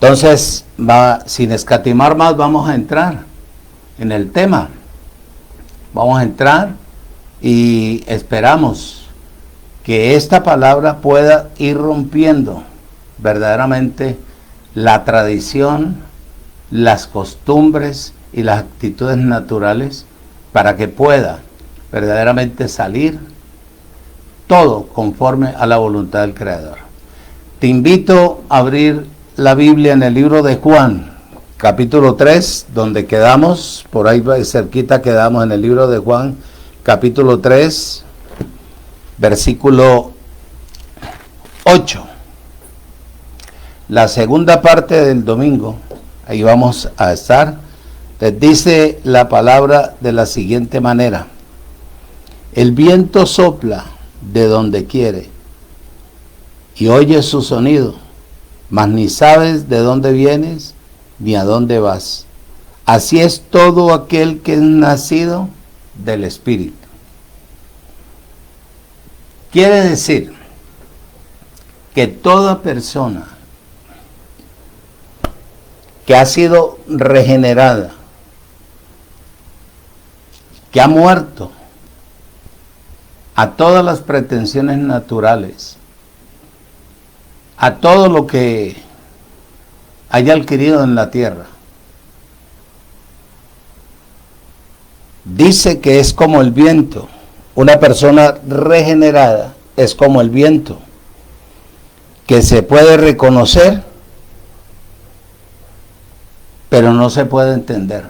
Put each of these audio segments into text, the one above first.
Entonces, sin escatimar más, vamos a entrar en el tema. Vamos a entrar y esperamos que esta palabra pueda ir rompiendo verdaderamente la tradición, las costumbres y las actitudes naturales, para que pueda verdaderamente salir todo conforme a la voluntad del Creador. Te invito a abrir la Biblia en el libro de Juan, capítulo 3, donde quedamos, por ahí cerquita quedamos en el libro de Juan, capítulo 3, versículo 8. La segunda parte del domingo, ahí vamos a estar. Les dice la palabra de la siguiente manera: el viento sopla de donde quiere y oyes su sonido, mas ni sabes de dónde vienes ni a dónde vas. Así es todo aquel que es nacido del Espíritu. Quiere decir que toda persona que ha sido regenerada, que ha muerto a todas las pretensiones naturales, a todo lo que haya adquirido en la tierra, dice que es como el viento. Una persona regenerada es como el viento, que se puede reconocer, pero no se puede entender.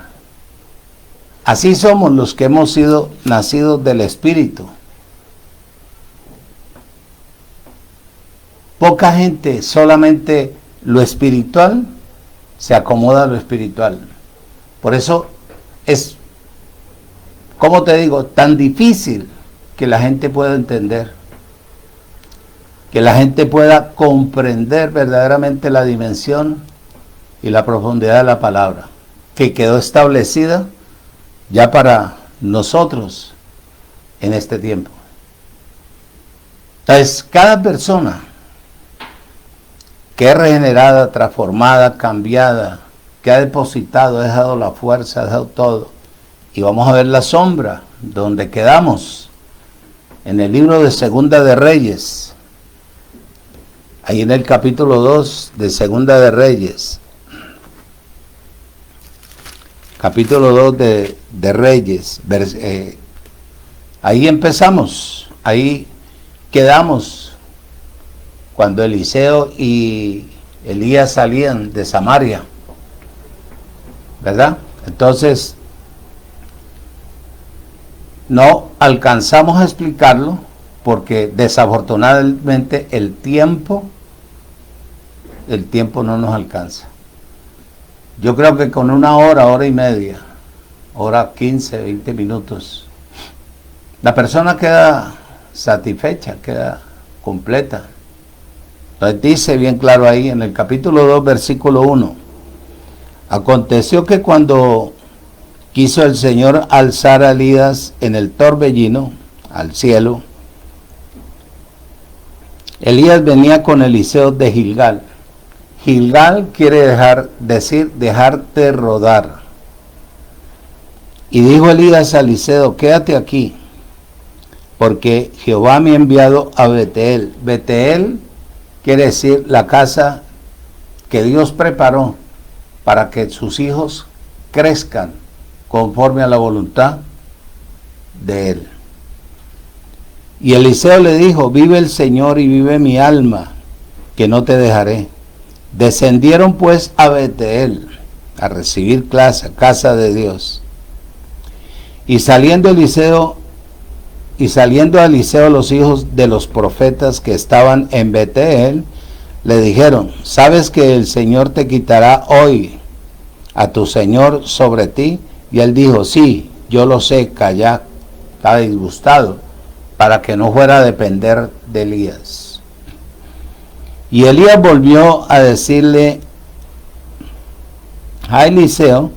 Así somos los que hemos sido nacidos del Espíritu. Poca gente, solamente lo espiritual, se acomoda a lo espiritual. Por eso es, ¿cómo te digo?, tan difícil que la gente pueda entender, que la gente pueda comprender verdaderamente la dimensión y la profundidad de la palabra, que quedó establecida ya para nosotros en este tiempo. Entonces, cada persona que es regenerada, transformada, cambiada, que ha depositado, ha dejado la fuerza, ha dejado todo, y vamos a ver la sombra donde quedamos en el libro de Segunda de Reyes, ahí en el capítulo 2 de Segunda de Reyes, capítulo 2 de Reyes, ahí empezamos, ahí quedamos cuando Eliseo y Elías salían de Samaria, ¿verdad? Entonces, no alcanzamos a explicarlo porque desafortunadamente el tiempo no nos alcanza. Yo creo que con una hora y media, hora 15, 20 minutos, la persona queda satisfecha, queda completa. Entonces dice bien claro ahí en el capítulo 2, versículo 1. Aconteció que cuando quiso el Señor alzar a Elías en el torbellino al cielo, Elías venía con Eliseo de Gilgal. Gilgal quiere decir dejarte rodar. Y dijo Elías a Eliseo: quédate aquí, porque Jehová me ha enviado a Betel. Betel quiere decir la casa que Dios preparó para que sus hijos crezcan conforme a la voluntad de Él. Y Eliseo le dijo: vive el Señor y vive mi alma, que no te dejaré. Descendieron pues a Betel a recibir casa de Dios. Y saliendo a Eliseo los hijos de los profetas que estaban en Betel, le dijeron: ¿sabes que el Señor te quitará hoy a tu Señor sobre ti? Y él dijo: sí, yo lo sé. Callad, estaba disgustado, para que no fuera a depender de Elías. Y Elías volvió a decirle a Eliseo: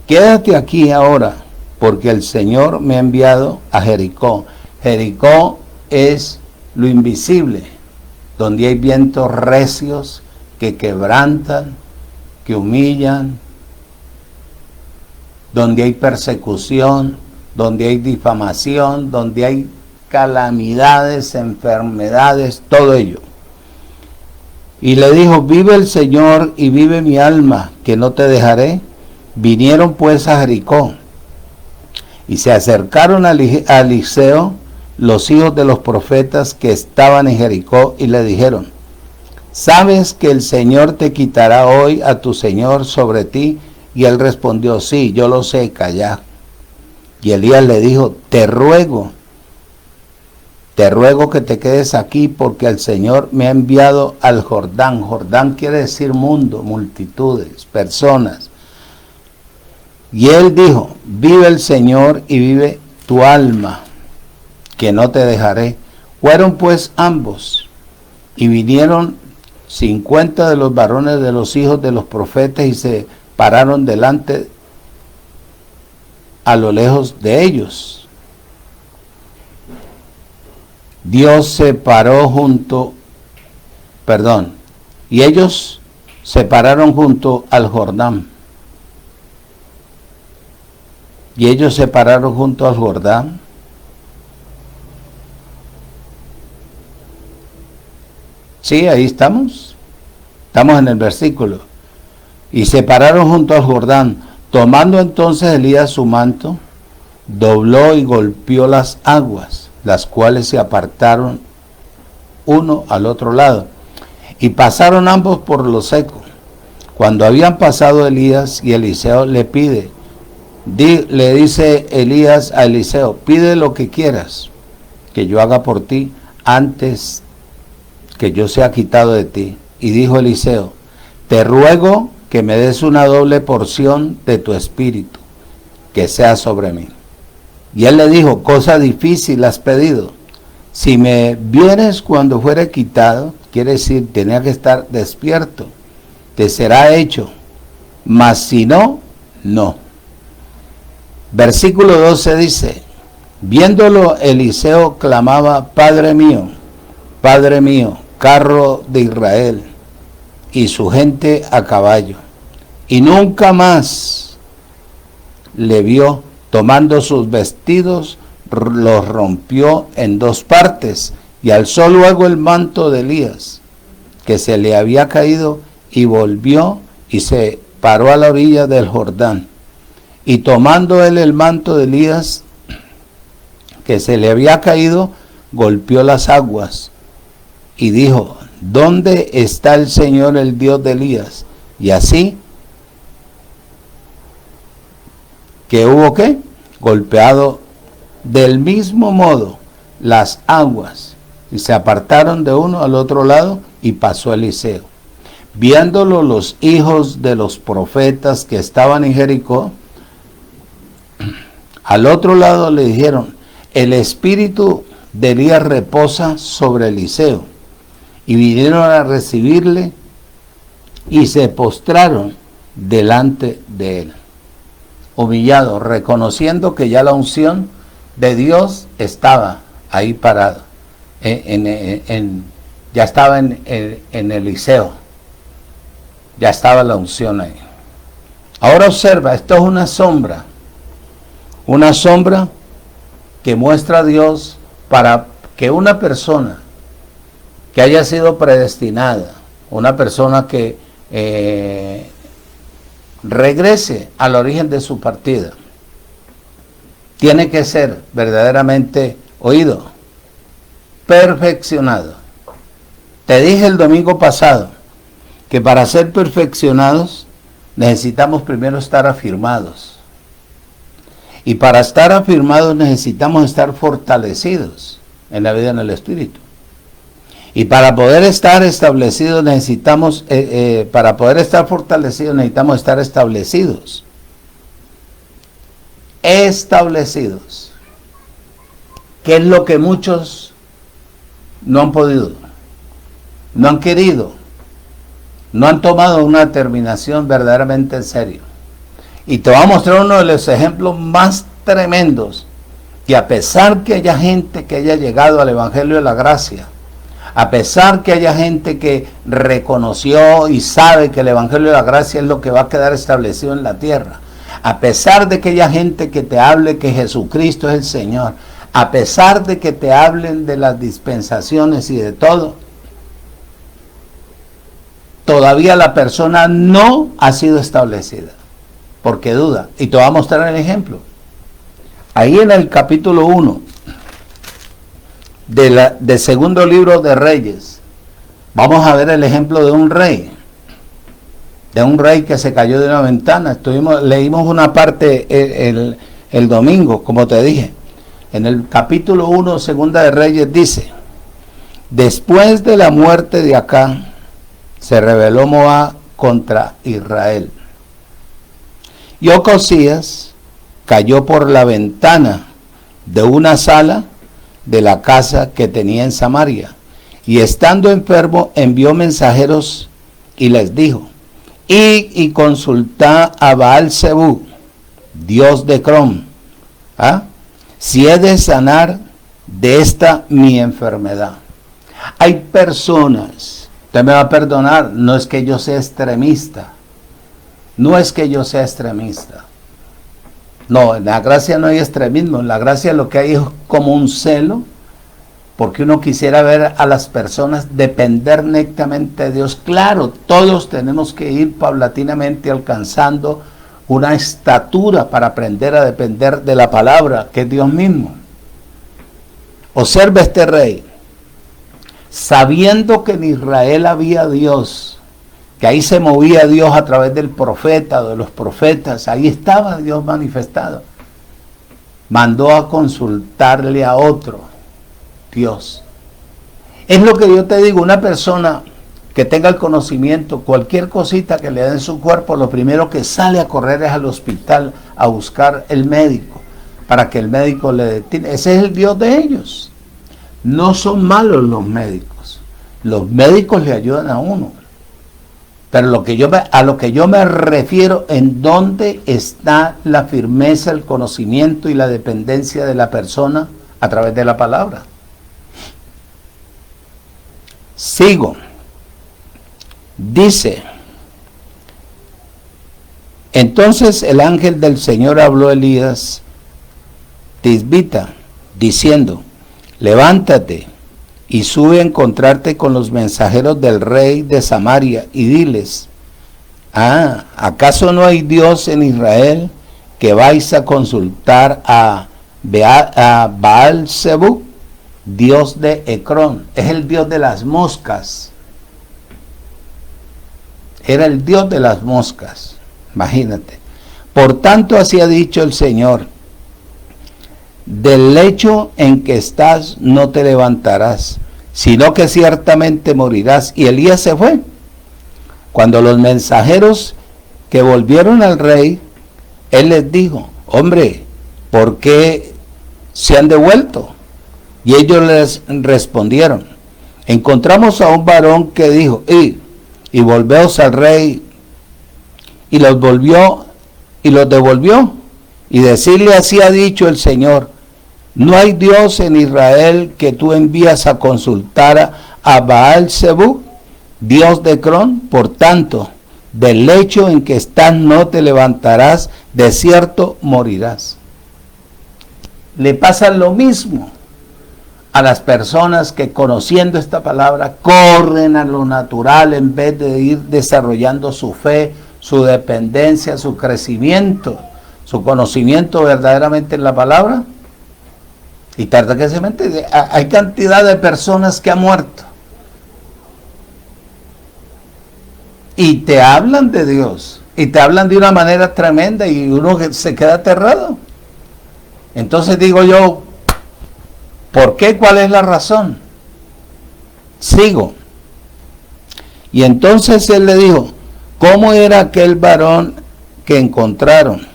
quédate aquí ahora, porque el Señor me ha enviado a Jericó. Jericó es lo invisible, donde hay vientos recios que quebrantan que humillan, donde hay persecución, donde hay difamación, donde hay calamidades, enfermedades, todo ello. Y le dijo, vive el Señor y vive mi alma, que no te dejaré. Vinieron pues a Jericó, y se acercaron a Eliseo los hijos de los profetas que estaban en Jericó, y le dijeron, ¿sabes que el Señor te quitará hoy a tu Señor sobre ti? Y él respondió, sí, yo lo sé, callad. Y Elías le dijo, te ruego que te quedes aquí, porque el Señor me ha enviado al Jordán. Jordán quiere decir mundo, multitudes, personas. Y él dijo, vive el Señor y vive tu alma, que no te dejaré. Fueron pues ambos, y vinieron 50 de los varones de los hijos de los profetas, y se pararon delante a lo lejos de ellos. Dios se paró y ellos se pararon junto al Jordán. Y ellos se pararon junto al Jordán. Sí, ahí estamos. Estamos en el versículo. Y se pararon junto al Jordán. Tomando entonces Elías su manto, dobló y golpeó las aguas, las cuales se apartaron uno al otro lado. Y pasaron ambos por lo seco. Cuando habían pasado Elías y Eliseo le pide, le dice Elías a Eliseo, pide lo que quieras que yo haga por ti antes que yo sea quitado de ti. Y dijo Eliseo, te ruego que me des una doble porción de tu espíritu, que sea sobre mí. Y él le dijo, cosa difícil has pedido. Si me vieres cuando fuere quitado, quiere decir, tenía que estar despierto, te será hecho, mas si no, no. Versículo 12 dice, viéndolo Eliseo clamaba, Padre mío, carro de Israel, y su gente a caballo. Y nunca más le vio. Tomando sus vestidos, los rompió en dos partes, y alzó luego el manto de Elías, que se le había caído, y volvió y se paró a la orilla del Jordán. Y tomando él el manto de Elías, que se le había caído, golpeó las aguas, y dijo, ¿dónde está el Señor, el Dios de Elías? Y así que hubo ¿qué? Golpeado del mismo modo las aguas, y se apartaron de uno al otro lado, y pasó Eliseo. Viéndolo los hijos de los profetas que estaban en Jericó, al otro lado le dijeron, el espíritu de Elías reposa sobre Eliseo. Y vinieron a recibirle, y se postraron delante de él, humillado, reconociendo que ya la unción de Dios estaba ahí parado, ya estaba en Eliseo, ya estaba la unción ahí. Ahora observa, esto es una sombra que muestra a Dios para que una persona que haya sido predestinada, una persona que regrese al origen de su partida, tiene que ser verdaderamente oído, perfeccionado. Te dije el domingo pasado que para ser perfeccionados necesitamos primero estar afirmados. Y para estar afirmados necesitamos estar fortalecidos en la vida en el Espíritu. Y para poder estar establecidos necesitamos, para poder estar fortalecidos necesitamos estar establecidos. Establecidos. ¿Qué es lo que muchos no han podido? No han querido. No han tomado una determinación verdaderamente en serio. Y te voy a mostrar uno de los ejemplos más tremendos, que a pesar que haya gente que haya llegado al Evangelio de la Gracia, A pesar que haya gente que reconoció y sabe que el Evangelio de la Gracia es lo que va a quedar establecido en la tierra. A pesar de que haya gente que te hable que Jesucristo es el Señor. A pesar de que te hablen de las dispensaciones y de todo, todavía la persona no ha sido establecida, porque duda. Y te voy a mostrar el ejemplo. Ahí en el capítulo 1 del segundo libro de Reyes, vamos a ver el ejemplo de un rey que se cayó de una ventana. Leímos una parte el domingo, como te dije. En el capítulo 1, segunda de Reyes, dice: después de la muerte de Acán, se rebeló Moab contra Israel. Y Ocosías cayó por la ventana de una sala de la casa que tenía en Samaria, y estando enfermo envió mensajeros y les dijo: id y consultad a Baal-zebú, dios de Ecrón, si he de sanar de esta mi enfermedad. Hay personas, usted me va a perdonar, no es que yo sea extremista, no, en la gracia no hay extremismo, en la gracia lo que hay es como un celo, porque uno quisiera ver a las personas depender netamente de Dios. Claro, todos tenemos que ir paulatinamente alcanzando una estatura para aprender a depender de la palabra, que es Dios mismo. Observa este rey, sabiendo que en Israel había Dios, que ahí se movía Dios a través del profeta o de los profetas, ahí estaba Dios manifestado, mandó a consultarle a otro Dios. Es lo que yo te digo, una persona que tenga el conocimiento, cualquier cosita que le den en su cuerpo, lo primero que sale a correr es al hospital a buscar el médico, para que el médico le detenga. Ese es el Dios de ellos. No son malos los médicos le ayudan a uno, pero a lo que yo me refiero, en dónde está la firmeza, el conocimiento y la dependencia de la persona a través de la palabra. Sigo. Dice: entonces el ángel del Señor habló a Elías Tisbita, diciendo: levántate y sube a encontrarte con los mensajeros del rey de Samaria y diles: ¿acaso no hay Dios en Israel que vais a consultar a Baal-zebú, dios de Ecrón? Es el dios de las moscas. Era el Dios de las moscas, imagínate. Por tanto, así ha dicho el Señor: del lecho en que estás no te levantarás, sino que ciertamente morirás. Y Elías se fue. Cuando los mensajeros que volvieron al rey, él les dijo: hombre, ¿por qué se han devuelto? Y ellos les respondieron: encontramos a un varón que dijo: y volveos al rey, y los devolvió, y decirle: así ha dicho el Señor: no hay Dios en Israel que tú envías a consultar a Baal-zebú, dios de Ecrón. Por tanto, del lecho en que estás no te levantarás, de cierto morirás. Le pasa lo mismo a las personas que, conociendo esta palabra, corren a lo natural en vez de ir desarrollando su fe, su dependencia, su crecimiento, su conocimiento verdaderamente en la palabra. Y tarda que se mente, hay cantidad de personas que han muerto y te hablan de Dios y te hablan de una manera tremenda y uno se queda aterrado. Entonces digo yo, ¿por qué? ¿Cuál es la razón? Sigo. Y entonces él le dijo: ¿cómo era aquel varón que encontraron?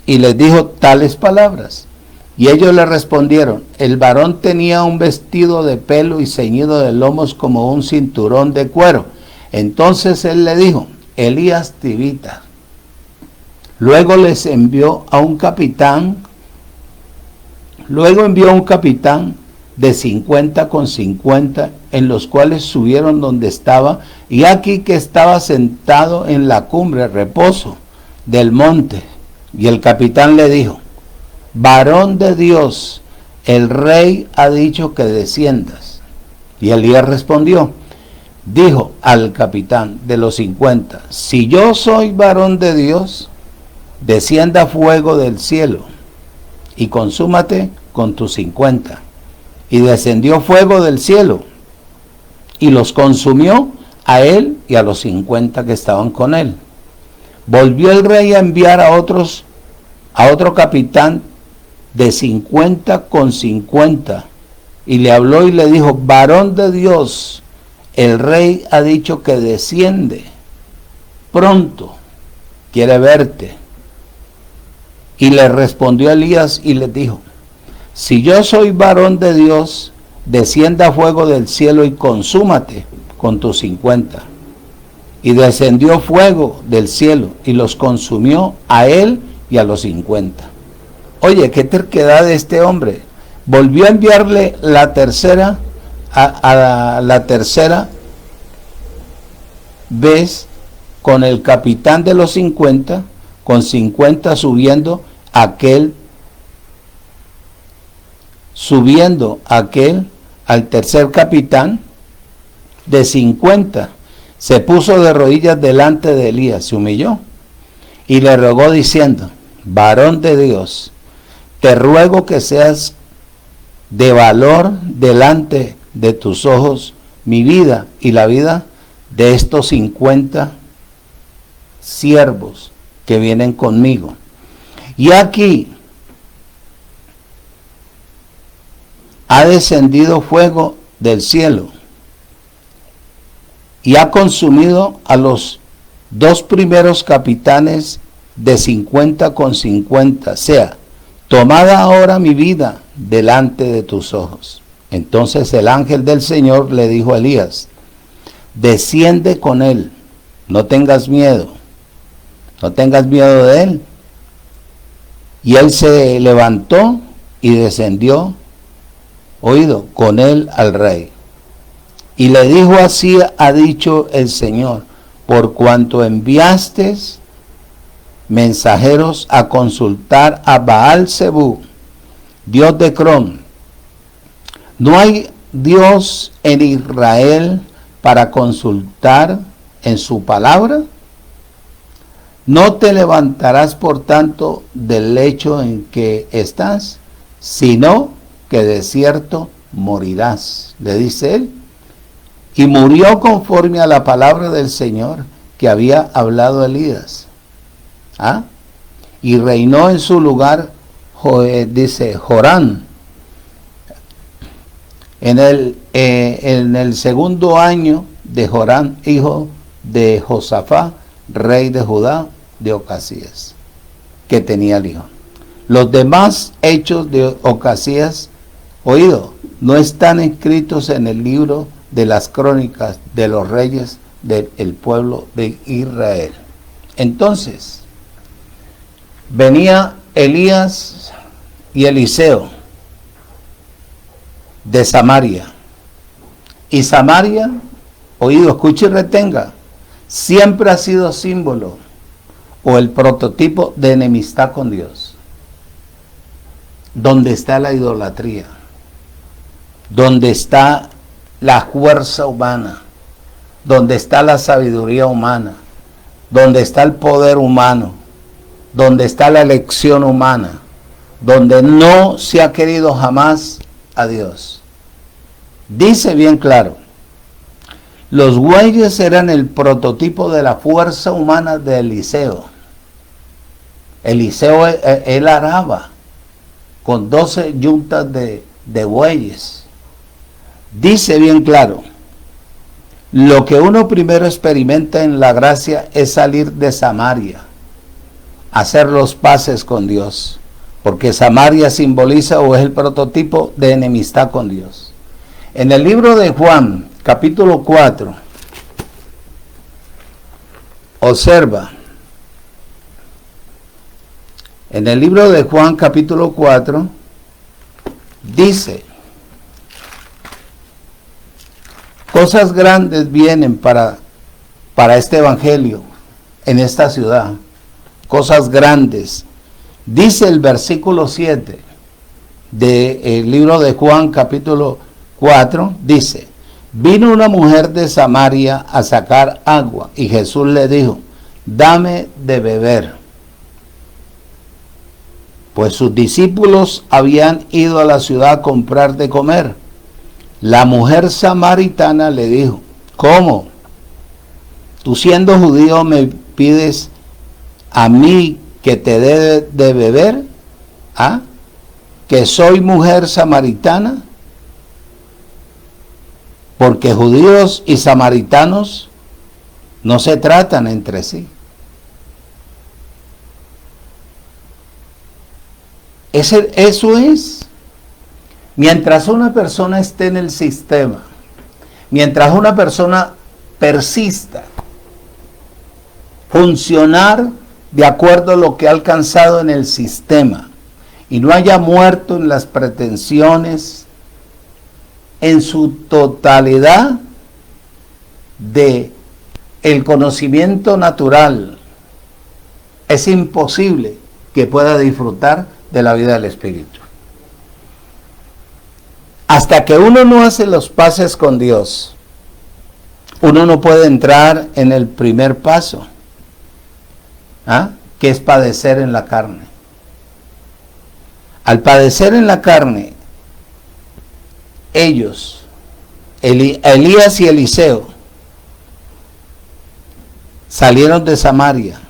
Y les dijo tales palabras. Y ellos le respondieron: el varón tenía un vestido de pelo y ceñido de lomos como un cinturón de cuero. Entonces él le dijo: Elías Tisbita. Luego envió un capitán de 50 con 50, en los cuales subieron donde estaba, y aquí que estaba sentado en la cumbre, reposo del monte. Y el capitán le dijo: varón de Dios, el rey ha dicho que desciendas. Y Elías respondió, dijo al capitán de los 50, si yo soy varón de Dios, descienda fuego del cielo y consúmate con tus 50. Y descendió fuego del cielo y los consumió a él y a los 50 que estaban con él. Volvió el rey a enviar a otro capitán de 50 con 50, y le habló y le dijo, varón de Dios, el rey ha dicho que desciende pronto, quiere verte. Y le respondió Elías y le dijo, si yo soy varón de Dios, descienda fuego del cielo y consúmate con tus 50. Y descendió fuego del cielo y los consumió a él y a los 50. Oye, qué terquedad de este hombre. Volvió a enviarle la tercera, a la tercera vez con el capitán de los 50, con 50 subiendo aquel al tercer capitán de 50, se puso de rodillas delante de Elías, se humilló y le rogó diciendo, varón de Dios, te ruego que seas de valor delante de tus ojos mi vida y la vida de estos 50 siervos que vienen conmigo. Y aquí ha descendido fuego del cielo y ha consumido a los 2 primeros capitanes de 50 con 50, sea, tomada ahora mi vida delante de tus ojos. Entonces el ángel del Señor le dijo a Elías, desciende con él, no tengas miedo de él. Y él se levantó y descendió, con él al rey. Y le dijo, así ha dicho el Señor, por cuanto enviaste mensajeros a consultar a Baal-Zebú, dios de Cron. ¿No hay Dios en Israel para consultar en su palabra? No te levantarás por tanto del lecho en que estás, sino que de cierto morirás, le dice él. Y murió conforme a la palabra del Señor que había hablado Elías. Y reinó en su lugar, dice Jorán, en el segundo año de Jorán, hijo de Josafá, rey de Judá, de Ocasías, que tenía el hijo. Los demás hechos de Ocasías, no están escritos en el libro de las crónicas de los reyes del pueblo de Israel. Entonces, venía Elías y Eliseo de Samaria. Y Samaria, escuche y retenga, siempre ha sido símbolo o el prototipo de enemistad con Dios. Donde está la idolatría, donde está la fuerza humana, donde está la sabiduría humana, donde está el poder humano, donde está la elección humana, donde no se ha querido jamás a Dios. Dice bien claro, los bueyes eran el prototipo de la fuerza humana de Eliseo. Eliseo, él araba con 12 yuntas de bueyes. Dice bien claro, lo que uno primero experimenta en la gracia es salir de Samaria, hacer los paces con Dios, porque Samaria simboliza o es el prototipo de enemistad con Dios. En el libro de Juan, capítulo 4, observa, en el libro de Juan, capítulo 4, dice cosas grandes vienen para este evangelio en esta ciudad. Cosas grandes. Dice el versículo 7 del libro de Juan capítulo 4, dice: vino una mujer de Samaria a sacar agua y Jesús le dijo: dame de beber. Pues sus discípulos habían ido a la ciudad a comprar de comer. La mujer samaritana le dijo: ¿cómo? Tú siendo judío me pides a mí que te dé de beber, ¿ah? Que soy mujer samaritana. Porque judíos y samaritanos no se tratan entre sí. Eso es. Mientras una persona esté en el sistema, mientras una persona persista, funcionar de acuerdo a lo que ha alcanzado en el sistema y no haya muerto en las pretensiones, en su totalidad de el conocimiento natural, es imposible que pueda disfrutar de la vida del Espíritu. Hasta que uno no hace los pases con Dios, uno no puede entrar en el primer paso, que es padecer en la carne. Al padecer en la carne, ellos, Elías y Eliseo, salieron de Samaria.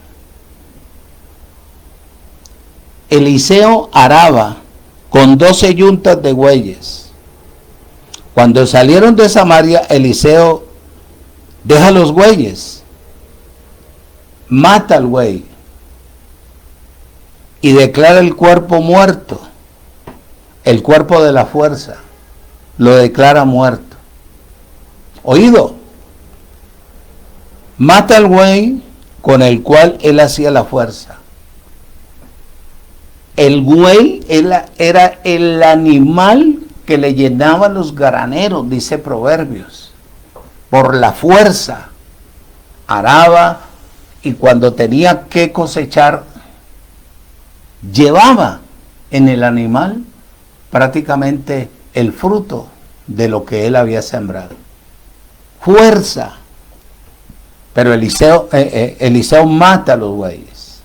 Eliseo araba con 12 yuntas de bueyes. Cuando salieron de Samaria, Eliseo deja los bueyes, mata al buey y declara el cuerpo muerto, el cuerpo de la fuerza, lo declara muerto. Oído, mata al buey con el cual él hacía la fuerza. El buey era el animal que le llenaba los graneros, dice Proverbios, por la fuerza. Araba y cuando tenía que cosechar, llevaba en el animal prácticamente el fruto de lo que él había sembrado. Fuerza. Pero Eliseo mata a los bueyes.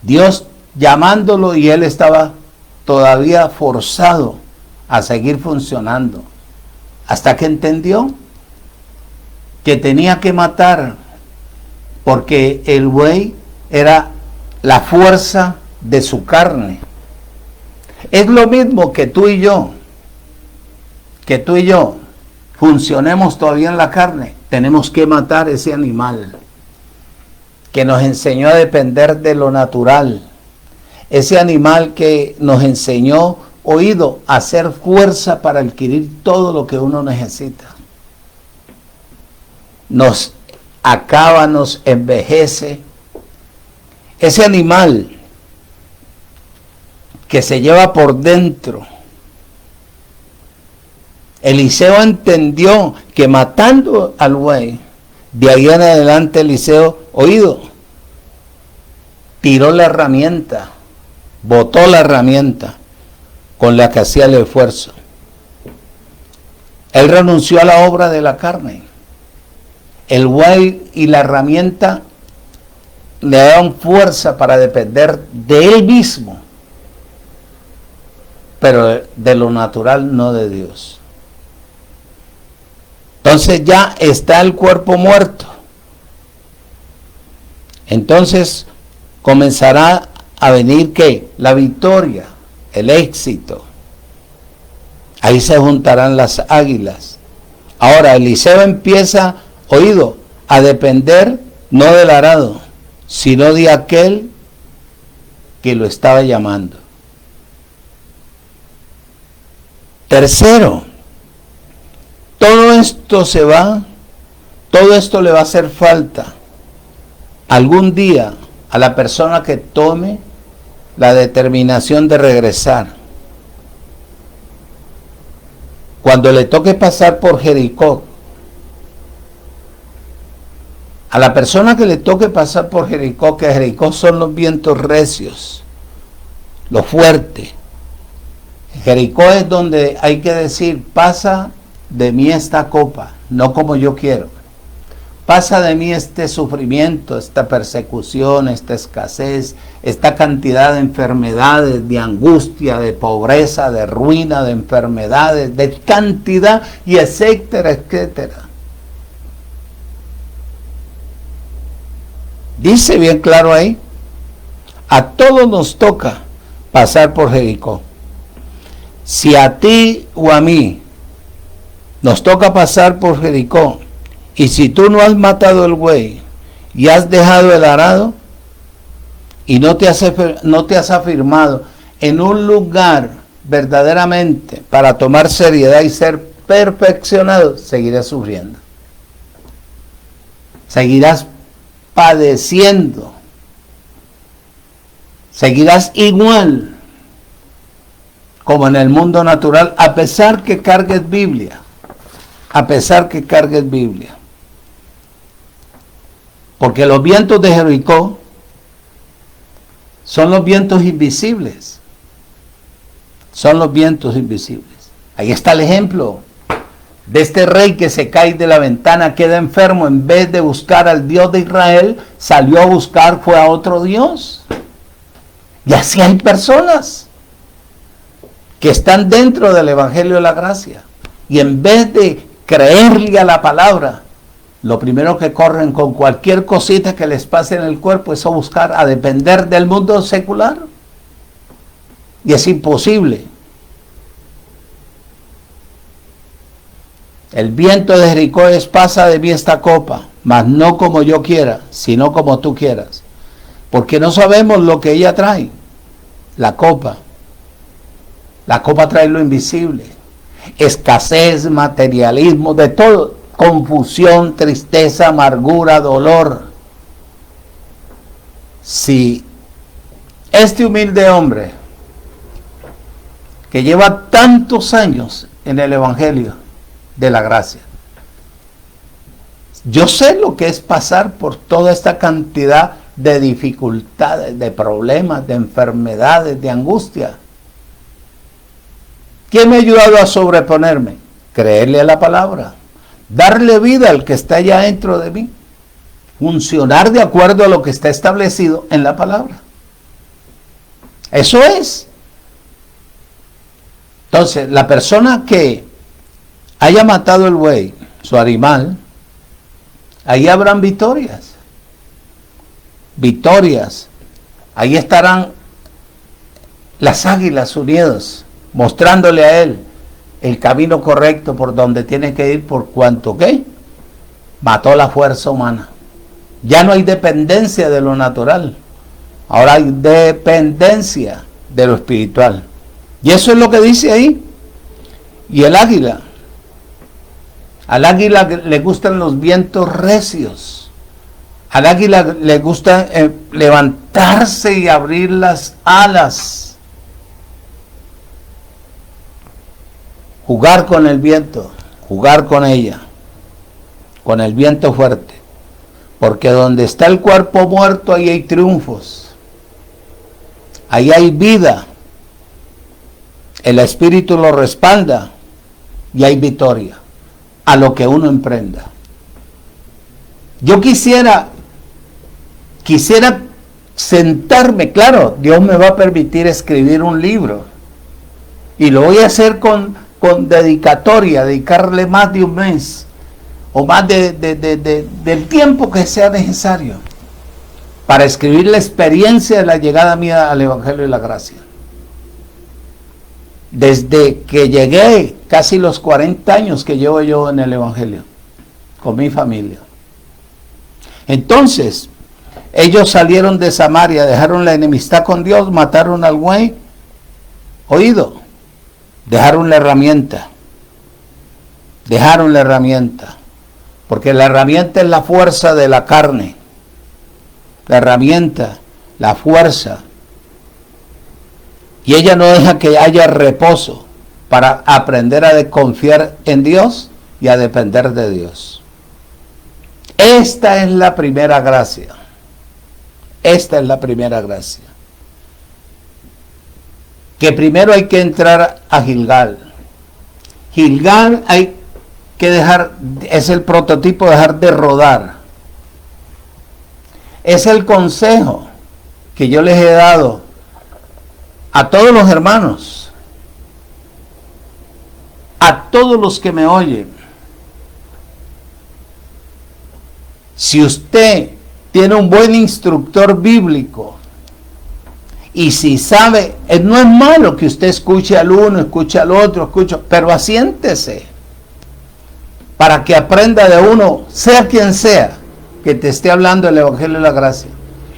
Dios llamándolo y él estaba todavía forzado a seguir funcionando. Hasta que entendió que tenía que matar, porque el buey era la fuerza de su carne. Es lo mismo que tú y yo funcionemos todavía en la carne. Tenemos que matar ese animal que nos enseñó a depender de lo natural. Ese animal que nos enseñó, oído, a hacer fuerza para adquirir todo lo que uno necesita. Nos acaba, nos envejece. Ese animal que se lleva por dentro. Eliseo entendió que matando al buey, de ahí en adelante Eliseo, oído, tiró la herramienta, botó la herramienta con la que hacía el esfuerzo. Él renunció a la obra de la carne. El buey y la herramienta le daban fuerza para depender de él mismo, pero de lo natural, no de Dios. Entonces ya está el cuerpo muerto. Entonces comenzará a venir ¿qué? La victoria, el éxito. Ahí se juntarán las águilas. Ahora Eliseo empieza, oído, a depender no del arado, sino de aquel que lo estaba llamando. Tercero, todo esto se va, todo esto le va a hacer falta algún día a la persona que tome la determinación de regresar. cuando le toque pasar por Jericó, a la persona que le toque pasar por Jericó, que Jericó son los vientos recios, lo fuerte. Jericó es donde hay que decir, pasa de mí esta copa, no como yo quiero. Pasa de mí este sufrimiento, esta persecución, esta escasez, esta cantidad de enfermedades, de angustia, de pobreza, de ruina, de enfermedades, de cantidad y etcétera, etcétera. Dice bien claro ahí, a todos nos toca pasar por Jericó. Si a ti o a mí nos toca pasar por Jericó, y si tú no has matado el buey y has dejado el arado y no te has afirmado en un lugar verdaderamente para tomar seriedad y ser perfeccionado, seguirás sufriendo. Seguirás padeciendo. Seguirás igual como en el mundo natural, a pesar que cargues Biblia. A pesar que cargues Biblia. Porque los vientos de Jericó son los vientos invisibles. Son los vientos invisibles. Ahí está el ejemplo de este rey que se cae de la ventana, queda enfermo, en vez de buscar al Dios de Israel, salió a buscar, fue a otro Dios. Y así hay personas que están dentro del Evangelio de la Gracia. Y en vez de creerle a la palabra, lo primero que corren con cualquier cosita que les pase en el cuerpo es a buscar, a depender del mundo secular. Y es imposible. El viento de Jericó es, pasa de mí esta copa, mas no como yo quiera, sino como tú quieras. Porque no sabemos lo que ella trae, la copa. La copa trae lo invisible, escasez, materialismo, de todo, confusión, tristeza, amargura, dolor. Si este humilde hombre, que lleva tantos años en el Evangelio de la Gracia, yo sé lo que es pasar por toda esta cantidad de dificultades, de problemas, de enfermedades, de angustia. ¿Qué me ha ayudado a sobreponerme? Creerle a la palabra, darle vida al que está allá dentro de mí, funcionar de acuerdo a lo que está establecido en la palabra. Eso es. Entonces, la persona que haya matado el buey, su animal, ahí habrán victorias. Victorias. Ahí estarán las águilas unidas, mostrándole a él el camino correcto por donde tiene que ir, por cuanto que mató la fuerza humana. Ya no hay dependencia de lo natural, ahora hay dependencia de lo espiritual. Y eso es lo que dice ahí. Y el águila, al águila le gustan los vientos recios. Al águila le gusta levantarse y abrir las alas. Jugar con el viento, jugar con ella, con el viento fuerte. Porque donde está el cuerpo muerto, ahí hay triunfos. Ahí hay vida. El espíritu lo respalda y hay victoria a lo que uno emprenda. Yo quisiera sentarme, claro, Dios me va a permitir escribir un libro y lo voy a hacer con dedicatoria, dedicarle más de un mes o más del tiempo que sea necesario para escribir la experiencia de la llegada mía al Evangelio de la Gracia. Desde que llegué, casi los 40 años que llevo yo en el Evangelio, con mi familia. Entonces, ellos salieron de Samaria, dejaron la enemistad con Dios, mataron al buey, oído, dejaron la herramienta, porque la herramienta es la fuerza de la carne, la herramienta, la fuerza, y ella no deja que haya reposo para aprender a confiar en Dios y a depender de Dios. Esta es la primera gracia. Esta es la primera gracia. Que primero hay que entrar a Gilgal. Gilgal hay que dejar, es el prototipo, dejar de rodar. Es el consejo que yo les he dado a todos los hermanos, a todos los que me oyen. Si usted tiene un buen instructor bíblico y si sabe, no es malo que usted escuche al uno, escuche al otro, pero asiéntese para que aprenda de uno, sea quien sea, que te esté hablando del Evangelio de la Gracia.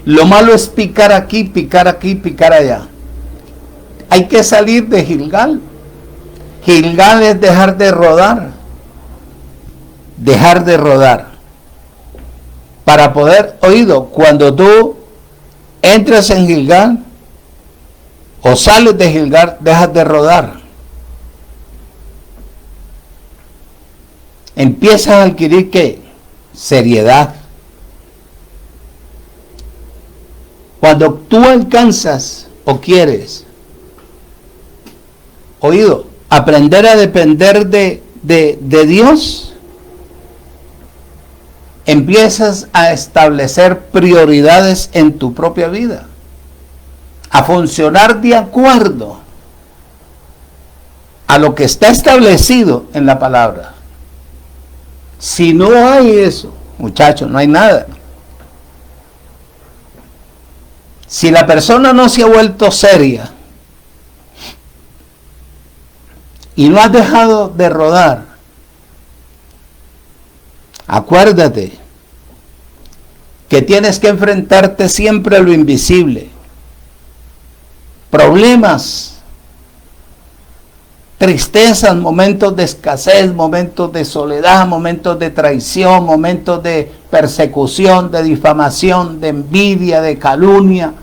Lo malo es picar aquí, picar allá. Hay que salir de Gilgal. Gilgal es dejar de rodar. Dejar de rodar. Para poder, oído, cuando tú entras en Gilgal o sales de Gilgal, dejas de rodar. Empiezas a adquirir ¿qué? Seriedad. Cuando tú alcanzas o quieres, oído, aprender a depender de Dios, empiezas a establecer prioridades en tu propia vida, a funcionar de acuerdo a lo que está establecido en la palabra. Si no hay eso, muchachos, no hay nada. Si la persona no se ha vuelto seria y no has dejado de rodar, acuérdate que tienes que enfrentarte siempre a lo invisible. Problemas, tristezas, momentos de escasez, momentos de soledad, momentos de traición, momentos de persecución, de difamación, de envidia, de calumnia.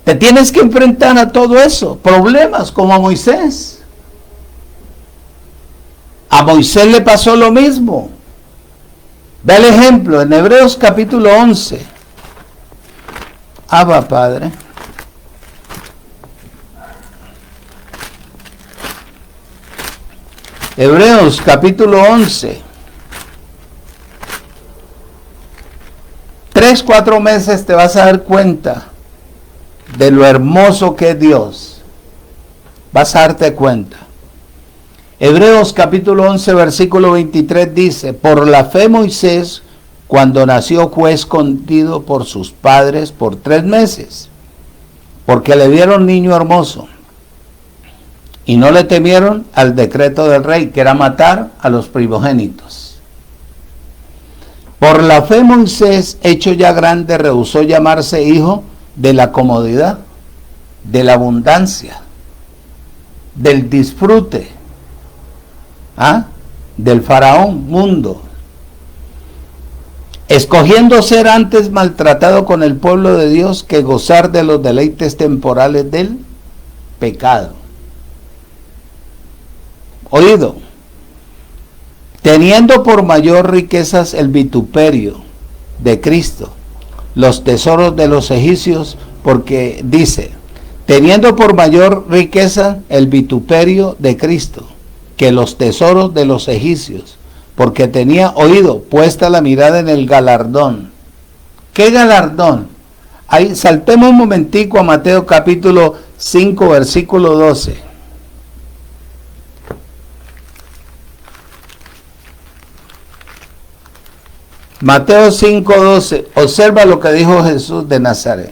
Te tienes que enfrentar a todo eso. Problemas como a Moisés. A Moisés le pasó lo mismo. Ve el ejemplo en Hebreos capítulo 11. Abba, Padre. Hebreos capítulo 11. 3-4 meses te vas a dar cuenta de lo hermoso que es Dios. Vas a darte cuenta. Hebreos capítulo 11 versículo 23 dice: por la fe Moisés, cuando nació, fue escondido por sus padres por 3 meses, porque le vieron niño hermoso, y no le temieron al decreto del rey, que era matar a los primogénitos. Por la fe Moisés, hecho ya grande, rehusó llamarse hijo de la comodidad, de la abundancia, del disfrute, del faraón mundo, escogiendo ser antes maltratado con el pueblo de Dios que gozar de los deleites temporales del pecado. Oído, teniendo por mayor riquezas el vituperio de Cristo, los tesoros de los egipcios, porque dice, teniendo por mayor riqueza el vituperio de Cristo, que los tesoros de los egipcios, porque tenía, oído, puesta la mirada en el galardón. ¿Qué galardón? Ahí, saltemos un momentico a Mateo capítulo 5, versículo 12. Mateo 5:12, observa lo que dijo Jesús de Nazaret.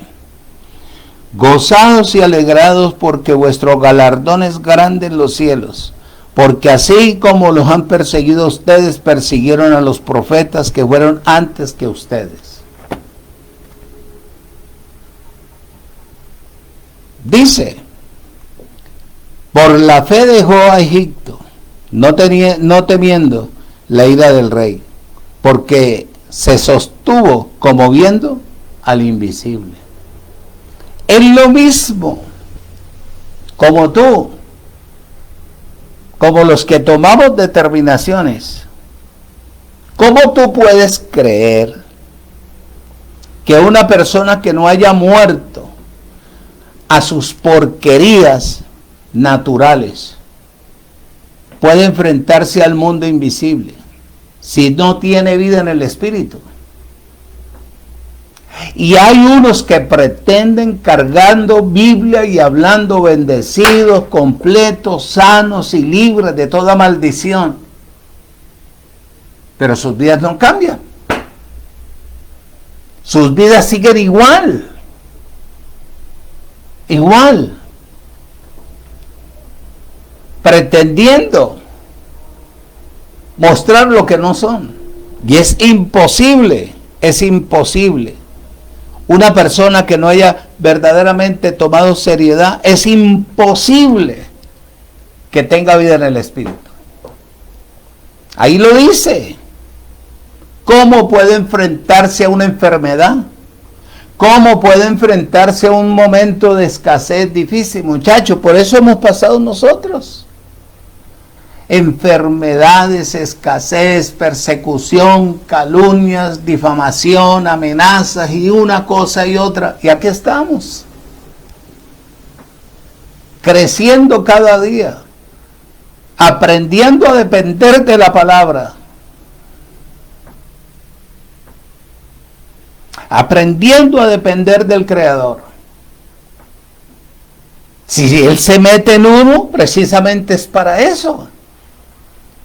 Gozaos y alegrados porque vuestro galardón es grande en los cielos, porque así como los han perseguido ustedes, persiguieron a los profetas que fueron antes que ustedes. Dice, por la fe dejó a Egipto, no temiendo la ira del rey, porque se sostuvo como viendo al invisible. Es lo mismo como tú como los que tomamos determinaciones. ¿Cómo tú puedes creer que una persona que no haya muerto a sus porquerías naturales puede enfrentarse al mundo invisible si no tiene vida en el espíritu? Y hay unos que pretenden, cargando Biblia y hablando bendecidos, completos, sanos y libres de toda maldición, pero sus vidas no cambian. Sus vidas siguen igual. Pretendiendo mostrar lo que no son. Y es imposible. Una persona que no haya verdaderamente tomado seriedad, es imposible que tenga vida en el espíritu. Ahí lo dice. ¿Cómo puede enfrentarse a una enfermedad? ¿Cómo puede enfrentarse a un momento de escasez difícil? Muchachos, por eso hemos pasado nosotros. Enfermedades, escasez, persecución, calumnias, difamación, amenazas y una cosa y otra. Y aquí estamos. Creciendo cada día. Aprendiendo a depender de la palabra. Aprendiendo a depender del Creador. Si Él se mete en uno, precisamente es para eso.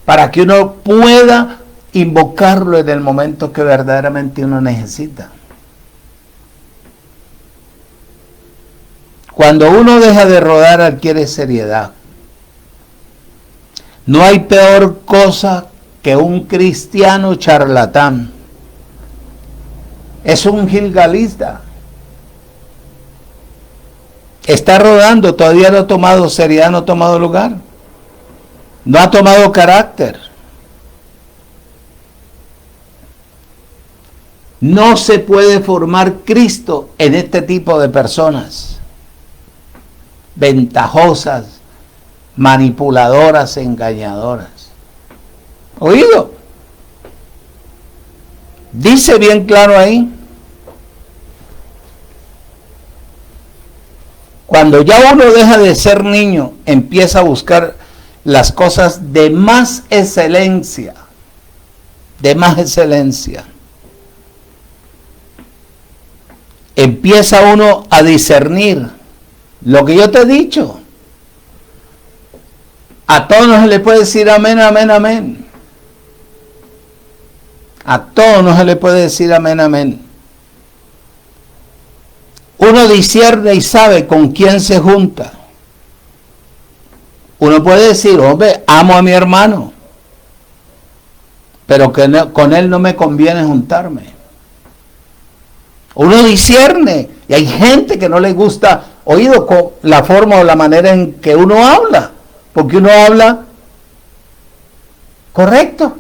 Para que uno pueda invocarlo en el momento que verdaderamente uno necesita. Cuando uno deja de rodar, adquiere seriedad. No hay peor cosa que un cristiano charlatán. Es un gilgalista. Está rodando, todavía no ha tomado seriedad, no ha tomado lugar. No ha tomado carácter. No se puede formar Cristo en este tipo de personas. Ventajosas, manipuladoras, engañadoras. ¿Oído? Dice bien claro ahí. Cuando ya uno deja de ser niño, empieza a buscar las cosas de más excelencia. De más excelencia. Empieza uno a discernir lo que yo te he dicho. A todos no se le puede decir amén, amén, amén. A todos no se le puede decir amén, amén. Uno discierne y sabe con quién se junta. Uno puede decir, hombre, amo a mi hermano, pero que no, con él no me conviene juntarme. Uno discierne, y hay gente que no le gusta, oído, con la forma o la manera en que uno habla, porque uno habla correcto.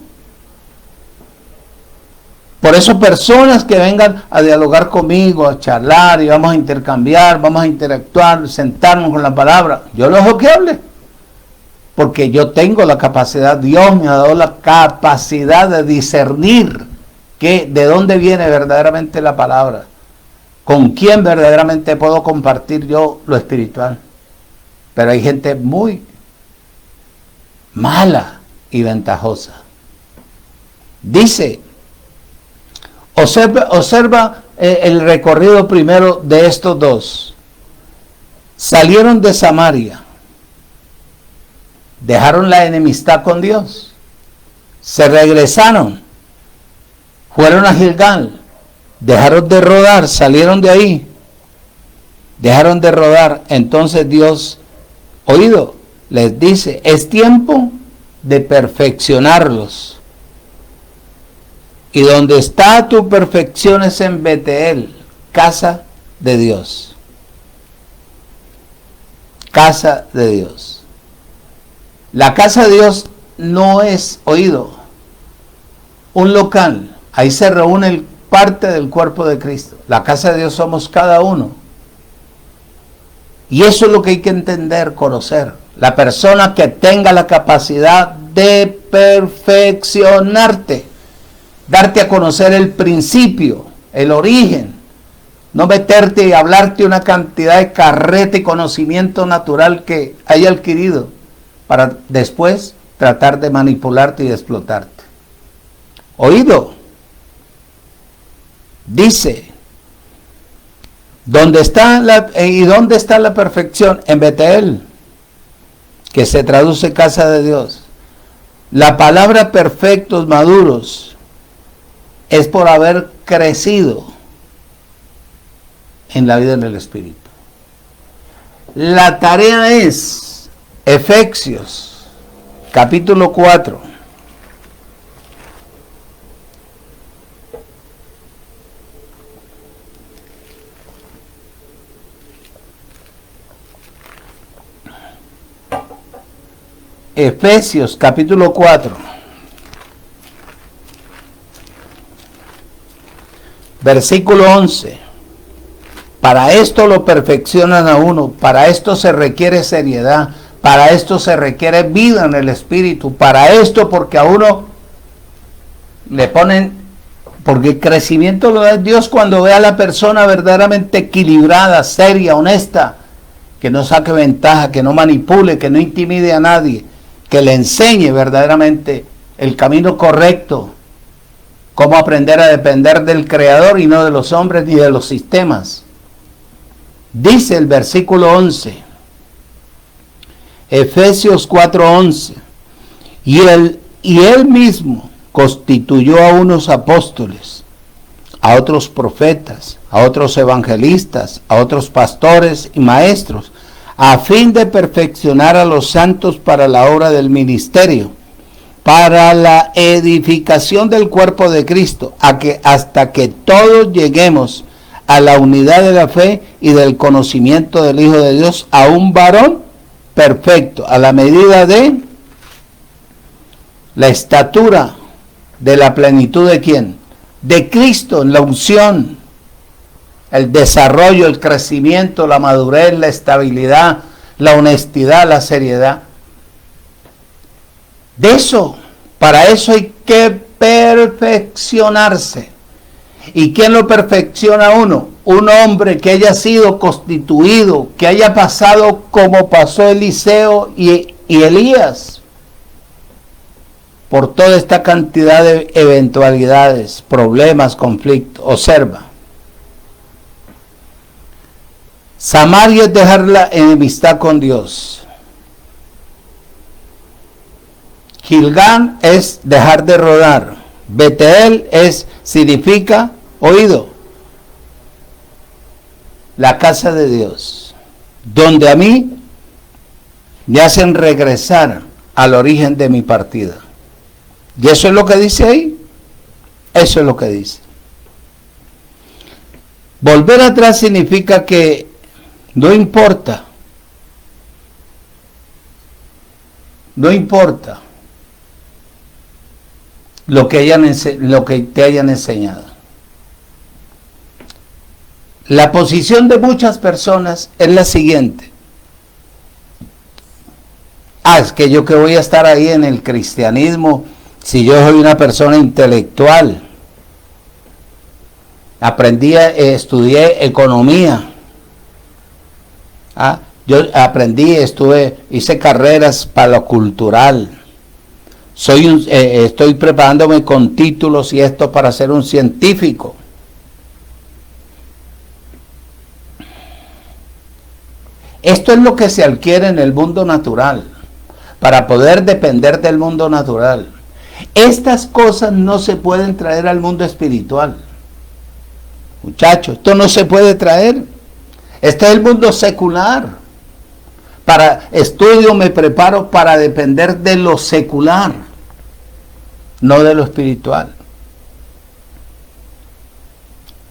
Por eso personas que vengan a dialogar conmigo, a charlar, y vamos a intercambiar, vamos a interactuar, sentarnos con la palabra, yo lo dejo que hable. Porque yo tengo la capacidad, Dios me ha dado la capacidad de discernir de dónde viene verdaderamente la palabra. Con quién verdaderamente puedo compartir yo lo espiritual. Pero hay gente muy mala y ventajosa. Dice, observa el recorrido primero de estos dos. Salieron de Samaria. Dejaron la enemistad con Dios. Se regresaron. Fueron a Gilgal. Dejaron de rodar. Salieron de ahí. Dejaron de rodar. Entonces Dios, oído, les dice, es tiempo de perfeccionarlos. Y donde está tu perfección es en Betel, casa de Dios. Casa de Dios. La casa de Dios no es, oído, un local. Ahí se reúne parte del cuerpo de Cristo. La casa de Dios somos cada uno. Y eso es lo que hay que entender, conocer. La persona que tenga la capacidad de perfeccionarte, darte a conocer el principio, el origen, no meterte y hablarte una cantidad de carrete y conocimiento natural que haya adquirido para después tratar de manipularte y de explotarte. Oído, dice, ¿dónde está la perfección? En Betel, que se traduce casa de Dios. La palabra perfectos, maduros, es por haber crecido en la vida del Espíritu. La tarea es Efesios, capítulo 4. Efesios capítulo 4, versículo 11. Para esto lo perfeccionan a uno, para esto se requiere seriedad, para esto se requiere vida en el Espíritu, para esto porque a uno le ponen, porque el crecimiento lo da Dios cuando ve a la persona verdaderamente equilibrada, seria, honesta, que no saque ventaja, que no manipule, que no intimide a nadie, que le enseñe verdaderamente el camino correcto, cómo aprender a depender del Creador y no de los hombres ni de los sistemas. Dice el versículo 11, Efesios 4:11, y él mismo constituyó a unos apóstoles, a otros profetas, a otros evangelistas, a otros pastores y maestros, a fin de perfeccionar a los santos para la obra del ministerio, para la edificación del cuerpo de Cristo, hasta que todos lleguemos a la unidad de la fe y del conocimiento del Hijo de Dios, a un varón perfecto, a la medida de la estatura de la plenitud de ¿quién? De Cristo, en la unción, el desarrollo, el crecimiento, la madurez, la estabilidad, la honestidad, la seriedad. De eso, para eso hay que perfeccionarse. ¿Y quién lo perfecciona a uno? Un hombre que haya sido constituido, que haya pasado como pasó Eliseo y Elías, por toda esta cantidad de eventualidades, problemas, conflictos. Observa. Samaria es dejar la enemistad con Dios. Gilgal es dejar de rodar. Betel significa oído, la casa de Dios, donde a mí me hacen regresar al origen de mi partida. Y eso es lo que dice ahí. Eso es lo que dice. Volver atrás significa que no importa lo que te hayan enseñado. La posición de muchas personas es la siguiente. Es que yo que voy a estar ahí en el cristianismo si yo soy una persona intelectual. Estudié economía. Yo hice carreras para lo cultural. Estoy preparándome con títulos y esto para ser un científico. Esto es lo que se adquiere en el mundo natural, para poder depender del mundo natural. Estas cosas no se pueden traer al mundo espiritual. Muchachos, esto no se puede traer. Este es el mundo secular. Para estudio me preparo para depender de lo secular, no de lo espiritual.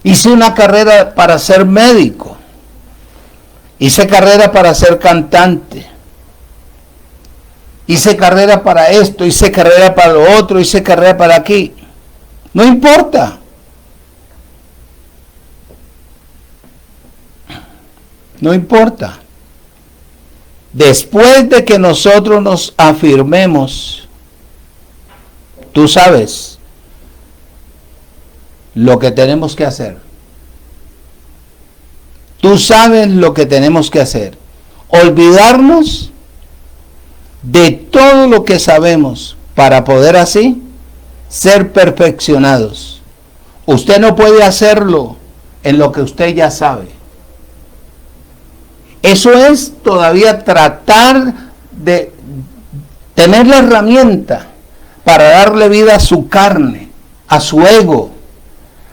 Hice una carrera para ser médico. Hice carrera para ser cantante. Hice carrera para esto, hice carrera para lo otro, hice carrera para aquí. No importa. No importa. Después de que nosotros nos afirmemos, tú sabes lo que tenemos que hacer. Tú sabes lo que tenemos que hacer. Olvidarnos de todo lo que sabemos para poder así ser perfeccionados. Usted no puede hacerlo en lo que usted ya sabe. Eso es todavía tratar de tener la herramienta para darle vida a su carne, a su ego.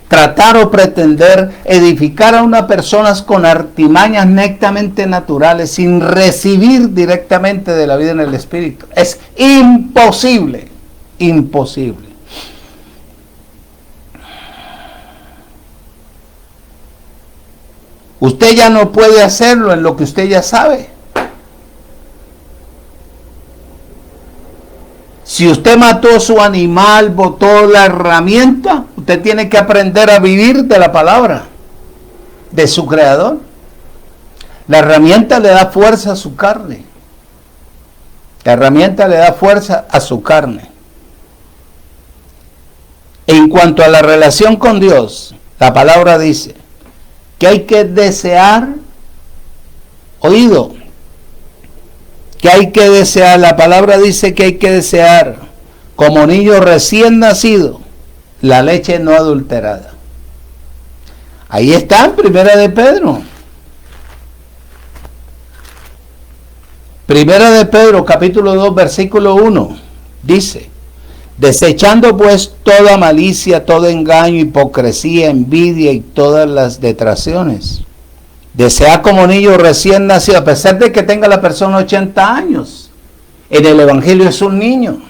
Tratar o pretender edificar a una persona con artimañas netamente naturales sin recibir directamente de la vida en el Espíritu. Es imposible, imposible. Usted ya no puede hacerlo en lo que usted ya sabe. Si usted mató su animal, botó la herramienta, usted tiene que aprender a vivir de la palabra de su Creador. La herramienta le da fuerza a su carne. La herramienta le da fuerza a su carne. En cuanto a la relación con Dios, la palabra dice que hay que desear, oído, que hay que desear, la palabra dice que hay que desear como niño recién nacido la leche no adulterada. Ahí está en Primera de Pedro. Primera de Pedro, capítulo 2, versículo 1, dice: desechando pues toda malicia, todo engaño, hipocresía, envidia y todas las detracciones. Desea como niño recién nacido, a pesar de que tenga la persona 80 años. En el Evangelio es un niño.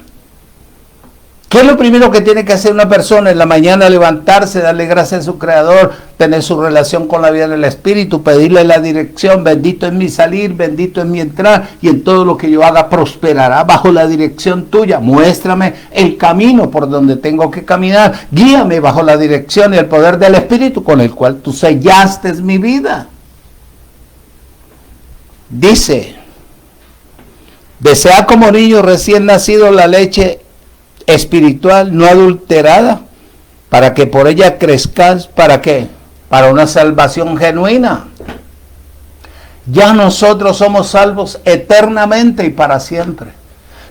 ¿Qué es lo primero que tiene que hacer una persona en la mañana? Levantarse, darle gracias a su Creador, tener su relación con la vida del Espíritu, pedirle la dirección. Bendito es mi salir, bendito es mi entrar, y en todo lo que yo haga prosperará bajo la dirección tuya. Muéstrame el camino por donde tengo que caminar. Guíame bajo la dirección y el poder del Espíritu con el cual tú sellaste mi vida. Dice: desea como niño recién nacido la leche espiritual no adulterada, para que por ella crezcas. ¿Para qué? Para una salvación genuina. Ya nosotros somos salvos eternamente y para siempre,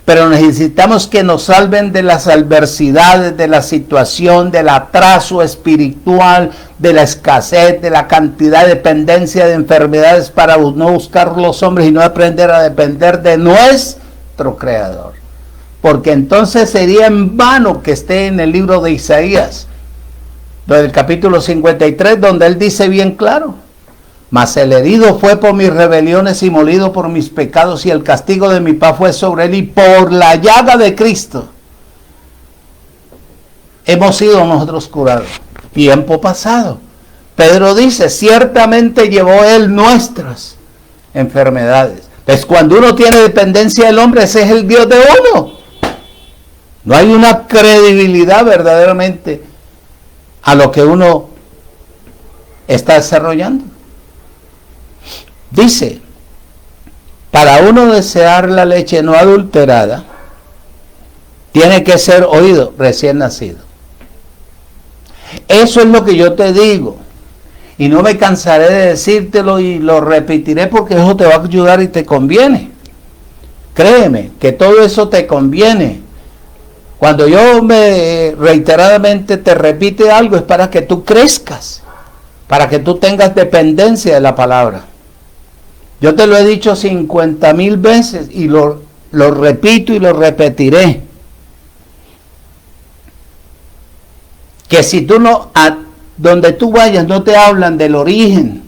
pero necesitamos que nos salven de las adversidades, de la situación, del atraso espiritual, de la escasez, de la cantidad de dependencia de enfermedades, para no buscar los hombres y no aprender a depender de nuestro Creador. Porque entonces sería en vano que esté en el libro de Isaías, del capítulo 53, donde él dice bien claro: mas el herido fue por mis rebeliones y molido por mis pecados, y el castigo de mi paz fue sobre él, y por la llaga de Cristo hemos sido nosotros curados. Tiempo pasado. Pedro dice: ciertamente llevó él nuestras enfermedades. Pues cuando uno tiene dependencia del hombre, ese es el Dios de uno. No hay una credibilidad verdaderamente a lo que uno está desarrollando. Dice: para uno desear la leche no adulterada, tiene que ser oído recién nacido. Eso es lo que yo te digo. Y no me cansaré de decírtelo y lo repetiré, porque eso te va a ayudar y te conviene. Créeme que todo eso te conviene. Cuando yo reiteradamente te repite algo, es para que tú crezcas, para que tú tengas dependencia de la palabra. Yo te lo he dicho 50,000 veces y lo repito y lo repetiré. Que si tú no, donde tú vayas, no te hablan del origen,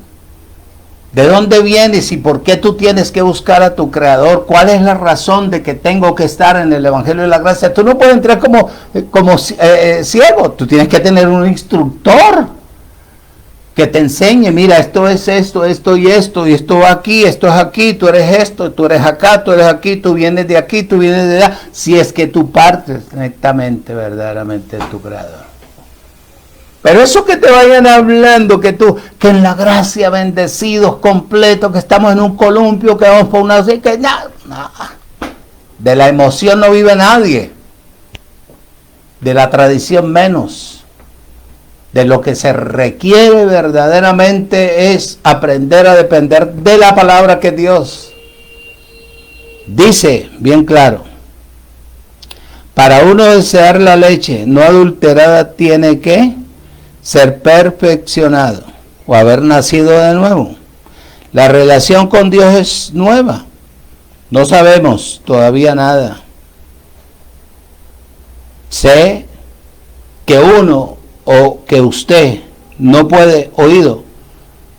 de dónde vienes y por qué tú tienes que buscar a tu Creador, cuál es la razón de que tengo que estar en el Evangelio de la Gracia. Tú no puedes entrar como ciego, tú tienes que tener un instructor que te enseñe: mira, esto es esto, esto y esto va aquí, esto es aquí, tú eres esto, tú eres acá, tú eres aquí, tú vienes de aquí, tú vienes de allá, si es que tú partes netamente, verdaderamente de tu Creador. Pero eso que te vayan hablando, que en la gracia bendecidos, completos, que estamos en un columpio, que vamos por una... que nada. De la emoción no vive nadie. De la tradición menos. De lo que se requiere verdaderamente es aprender a depender de la palabra que Dios dice bien claro. Para uno desear la leche no adulterada tiene que ser perfeccionado o haber nacido de nuevo. La relación con Dios es nueva. No sabemos todavía nada. Sé que uno o que usted no puede, oído,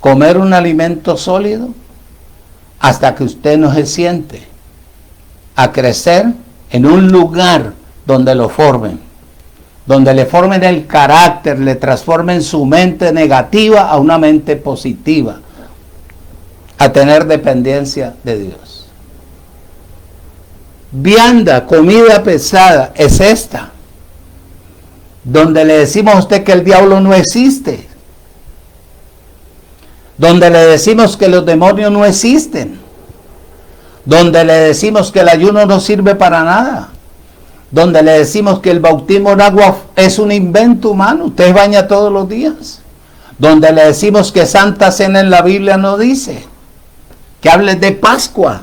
comer un alimento sólido hasta que usted no se siente a crecer en un lugar donde lo formen, donde le formen el carácter, le transformen su mente negativa a una mente positiva, a tener dependencia de Dios. Vianda, comida pesada, es esta, donde le decimos a usted que el diablo no existe, donde le decimos que los demonios no existen, donde le decimos que el ayuno no sirve para nada, donde le decimos que el bautismo en agua es un invento humano, usted baña todos los días, donde le decimos que Santa Cena en la Biblia no dice, que hable de Pascua,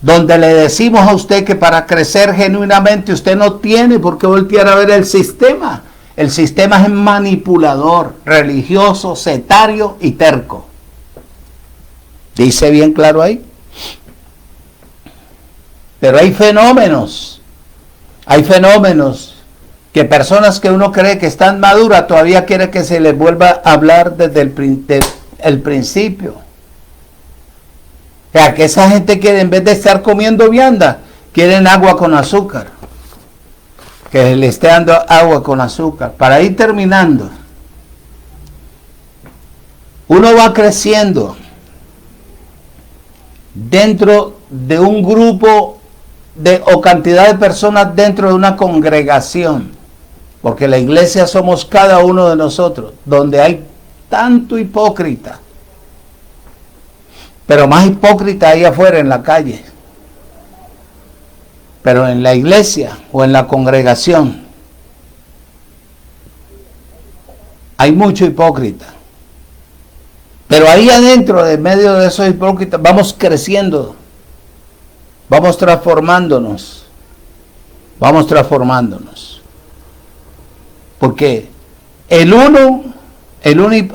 donde le decimos a usted que para crecer genuinamente usted no tiene por qué voltear a ver el sistema. El sistema es manipulador, religioso, sectario y terco. Dice bien claro ahí. Pero hay fenómenos que personas que uno cree que están maduras todavía quiere que se les vuelva a hablar desde el principio. O sea, que esa gente quiere, en vez de estar comiendo vianda, quieren agua con azúcar. Que le esté dando agua con azúcar. Para ir terminando, uno va creciendo dentro de un grupo o cantidad de personas dentro de una congregación, porque la iglesia somos cada uno de nosotros, donde hay tanto hipócrita, pero más hipócrita ahí afuera en la calle. Pero en la iglesia o en la congregación hay mucho hipócrita. Pero ahí adentro, en medio de esos hipócritas, vamos creciendo, vamos transformándonos. Porque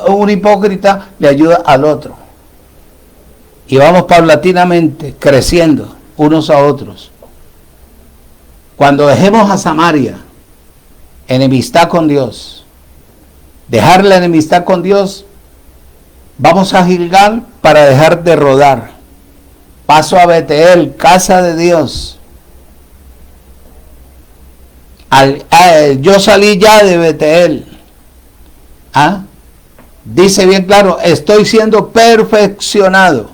un hipócrita le ayuda al otro. Y vamos paulatinamente creciendo unos a otros. Cuando dejemos a Samaria, enemistad con Dios, dejar la enemistad con Dios, vamos a Gilgal para dejar de rodar. Paso a Betel, casa de Dios. Yo salí ya de Betel. Dice bien claro, estoy siendo perfeccionado.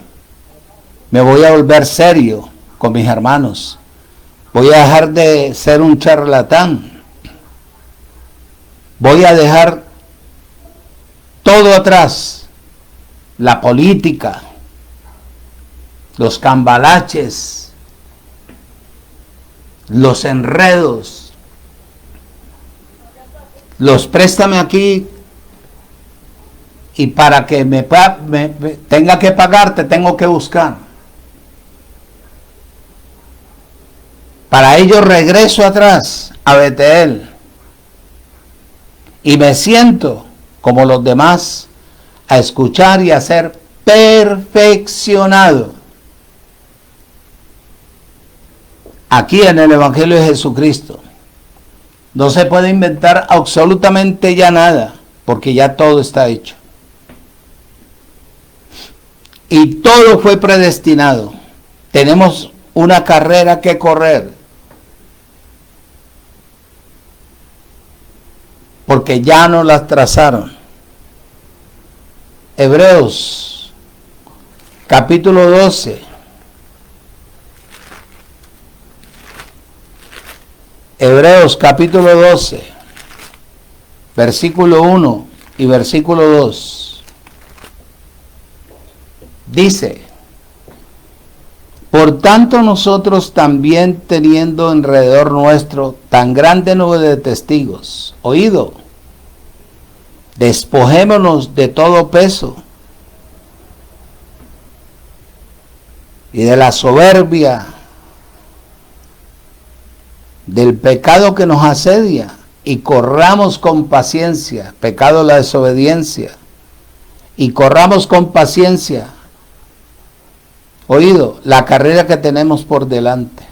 Me voy a volver serio con mis hermanos. Voy a dejar de ser un charlatán. Voy a dejar todo atrás. La política, los cambalaches, los enredos, los préstame aquí y para que me tenga que pagar te tengo que buscar. Para ello regreso atrás a Betel y me siento como los demás a escuchar y a ser perfeccionado aquí en el Evangelio de Jesucristo. No se puede inventar absolutamente ya nada, porque ya todo está hecho. Y todo fue predestinado. Tenemos una carrera que correr, porque ya nos las trazaron. Hebreos, capítulo 12. Hebreos, capítulo 12, versículo 1 y versículo 2. Dice: por tanto nosotros también, teniendo alrededor nuestro tan grande nube de testigos, oído, despojémonos de todo peso y de la soberbia, del pecado que nos asedia, y corramos con paciencia, pecado la desobediencia, y corramos con paciencia, oído, la carrera que tenemos por delante.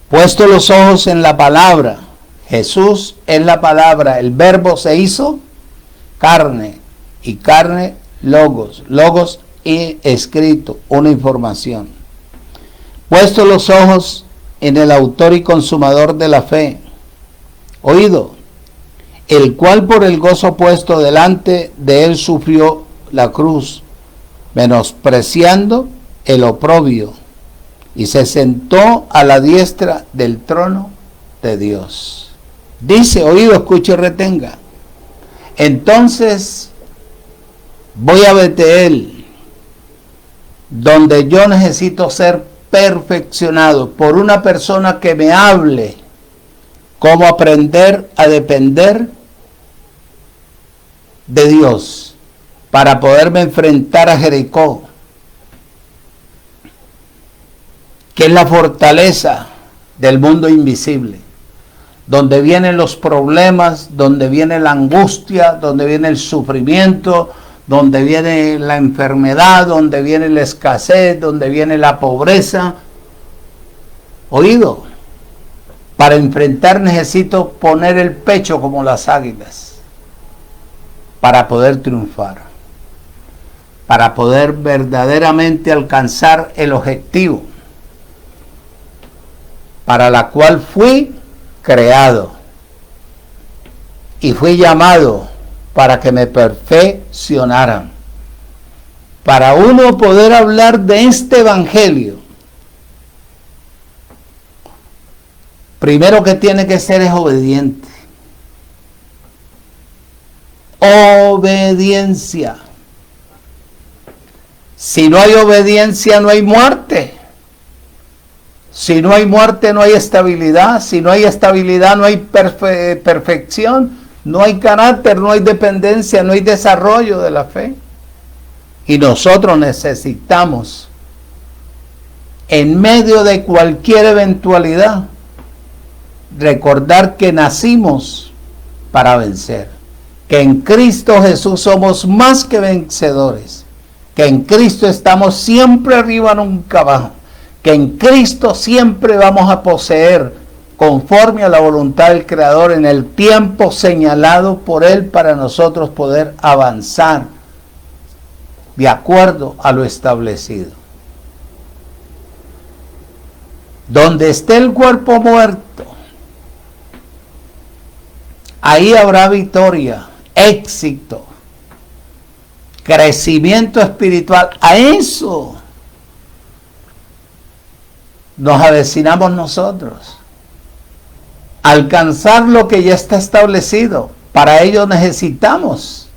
Puesto los ojos en la palabra, Jesús es la palabra, el verbo se hizo carne, y carne logos, logos y escrito, una información. Puesto los ojos en el autor y consumador de la fe, oído, el cual por el gozo puesto delante de él sufrió la cruz, menospreciando el oprobio, y se sentó a la diestra del trono de Dios. Dice, oído, escuche y retenga. Entonces voy a Betel, donde yo necesito ser perfeccionado por una persona que me hable cómo aprender a depender de Dios para poderme enfrentar a Jericó, que es la fortaleza del mundo invisible, donde vienen los problemas, donde viene la angustia, donde viene el sufrimiento, donde viene la enfermedad, donde viene la escasez, donde viene la pobreza. Oído, para enfrentar necesito poner el pecho como las águilas, para poder triunfar, para poder verdaderamente alcanzar el objetivo para la cual fui creado y fui llamado para que me perfeccionaran. Para uno poder hablar de este evangelio, primero que tiene que ser es obediente. Obediencia. Si no hay obediencia, no hay muerte. Si no hay muerte, no hay estabilidad. Si no hay estabilidad, no hay perfección. No hay carácter, no hay dependencia, no hay desarrollo de la fe. Y nosotros necesitamos, en medio de cualquier eventualidad, recordar que nacimos para vencer. Que en Cristo Jesús somos más que vencedores. Que en Cristo estamos siempre arriba, nunca abajo. Que en Cristo siempre vamos a poseer, conforme a la voluntad del Creador, en el tiempo señalado por Él para nosotros poder avanzar de acuerdo a lo establecido. Donde esté el cuerpo muerto, ahí habrá victoria, éxito, crecimiento espiritual. A eso nos avecinamos nosotros. Alcanzar lo que ya está establecido. Para ello necesitamos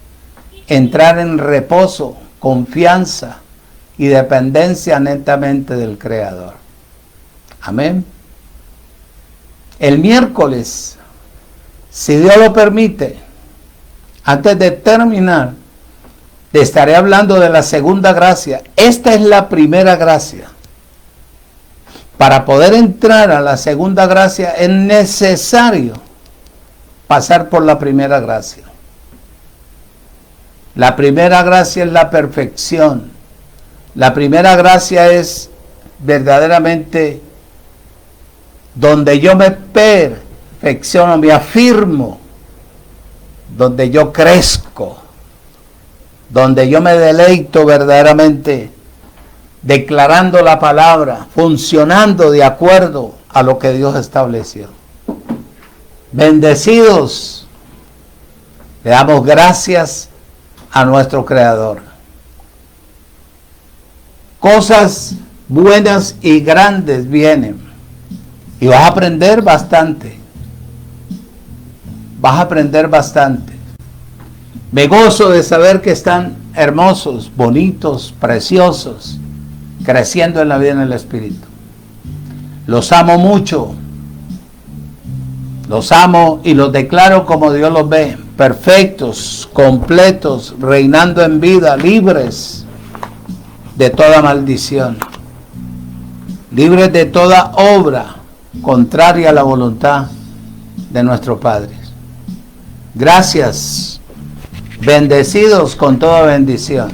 entrar en reposo, confianza y dependencia netamente del Creador. Amén. El miércoles, si Dios lo permite, antes de terminar, te estaré hablando de la segunda gracia. Esta es la primera gracia. Para poder entrar a la segunda gracia es necesario pasar por la primera gracia. La primera gracia es la perfección. La primera gracia es verdaderamente donde yo me perfecciono, me afirmo, donde yo crezco, donde yo me deleito verdaderamente declarando la palabra, funcionando de acuerdo a lo que Dios estableció. Bendecidos, le damos gracias a nuestro Creador. Cosas buenas y grandes vienen y vas a aprender bastante. vas a aprender bastante. Me gozo de saber que están hermosos, bonitos, preciosos, creciendo en la vida en el Espíritu. Los amo mucho. Los amo y los declaro como Dios los ve, perfectos, completos, reinando en vida, libres de toda maldición, libres de toda obra contraria a la voluntad de nuestro Padre. Gracias, bendecidos con toda bendición.